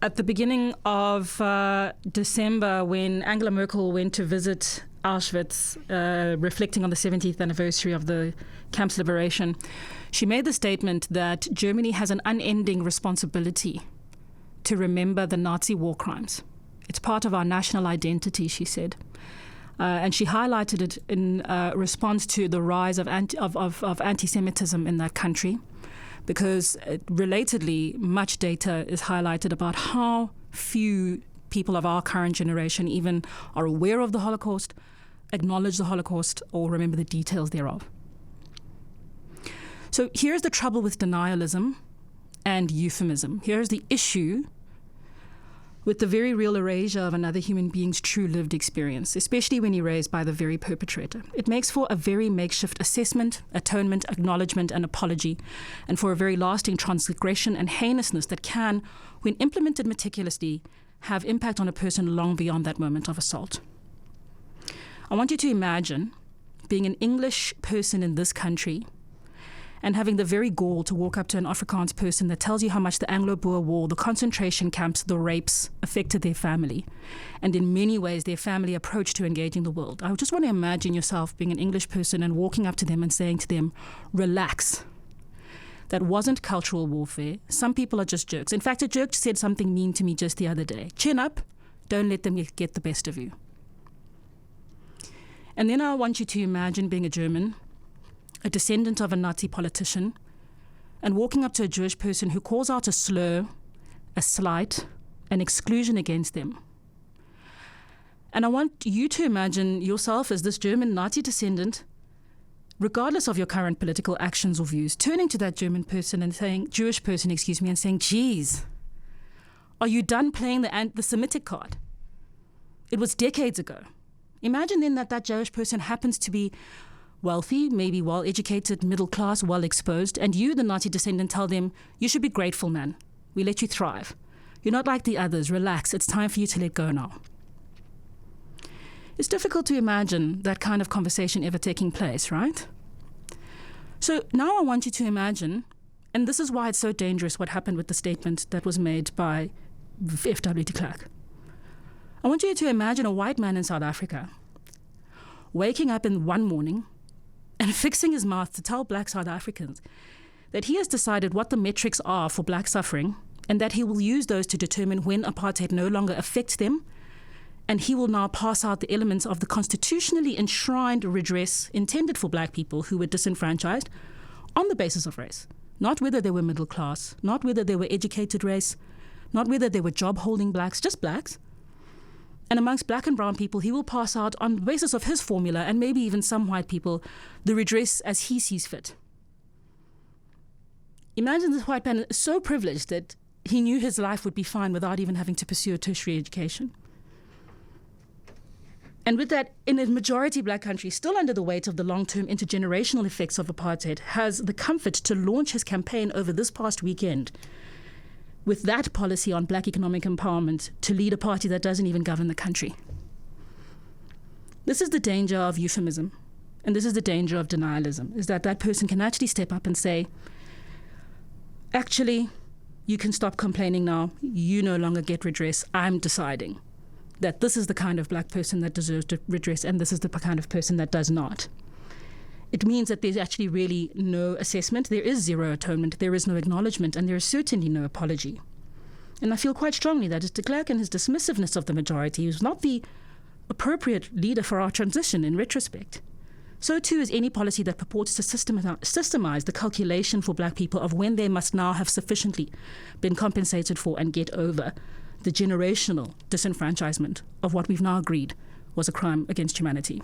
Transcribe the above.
at the beginning of December, when Angela Merkel went to visit Auschwitz, reflecting on the 70th anniversary of the camp's liberation, she made the statement that Germany has an unending responsibility to remember the Nazi war crimes. It's part of our national identity, she said. And she highlighted it in response to the rise of anti-Semitism in that country, because relatedly, much data is highlighted about how few people of our current generation even are aware of the Holocaust, acknowledge the Holocaust, or remember the details thereof. So here's the trouble with denialism and euphemism. Here's the issue with the very real erasure of another human being's true lived experience, especially when erased by the very perpetrator. It makes for a very makeshift assessment, atonement, acknowledgement, and apology, and for a very lasting transgression and heinousness that can, when implemented meticulously, have impact on a person long beyond that moment of assault. I want you to imagine being an English person in this country and having the very gall to walk up to an Afrikaans person that tells you how much the Anglo-Boer War, the concentration camps, the rapes affected their family, and in many ways their family approach to engaging the world. I just want to imagine yourself being an English person and walking up to them and saying to them, relax. That wasn't cultural warfare. Some people are just jerks. In fact, a jerk said something mean to me just the other day. Chin up, don't let them get the best of you. And then I want you to imagine being a German, a descendant of a Nazi politician, and walking up to a Jewish person who calls out a slur, a slight, an exclusion against them. And I want you to imagine yourself as this German Nazi descendant, regardless of your current political actions or views, turning to that German person and saying, Jewish person, and saying, geez, are you done playing the Semitic card? It was decades ago. Imagine then that Jewish person happens to be wealthy, maybe well-educated, middle class, well-exposed, and you, the Nazi descendant, tell them, you should be grateful, man. We let you thrive. You're not like the others. Relax. It's time for you to let go now. It's difficult to imagine that kind of conversation ever taking place, right? So now I want you to imagine, and this is why it's so dangerous what happened with the statement that was made by F.W. de Klerk. I want you to imagine a white man in South Africa waking up in one morning and fixing his mouth to tell black South Africans that he has decided what the metrics are for black suffering and that he will use those to determine when apartheid no longer affects them, and he will now pass out the elements of the constitutionally enshrined redress intended for black people who were disenfranchised on the basis of race, not whether they were middle class, not whether they were educated race, not whether they were job-holding blacks, just blacks. And amongst black and brown people, he will pass out on the basis of his formula, and maybe even some white people, the redress as he sees fit. Imagine this white man is so privileged that he knew his life would be fine without even having to pursue a tertiary education. And with that, in a majority black country, still under the weight of the long-term intergenerational effects of apartheid, has the comfort to launch his campaign over this past weekend with that policy on black economic empowerment to lead a party that doesn't even govern the country. This is the danger of euphemism, and this is the danger of denialism, is that person can actually step up and say, actually, you can stop complaining now, you no longer get redress, I'm deciding that this is the kind of black person that deserves redress and this is the kind of person that does not. It means that there's actually really no assessment, there is zero atonement, there is no acknowledgement, and there is certainly no apology. And I feel quite strongly that de Klerk and his dismissiveness of the majority is not the appropriate leader for our transition in retrospect. So too is any policy that purports to systemize the calculation for black people of when they must now have sufficiently been compensated for and get over the generational disenfranchisement of what we've now agreed was a crime against humanity.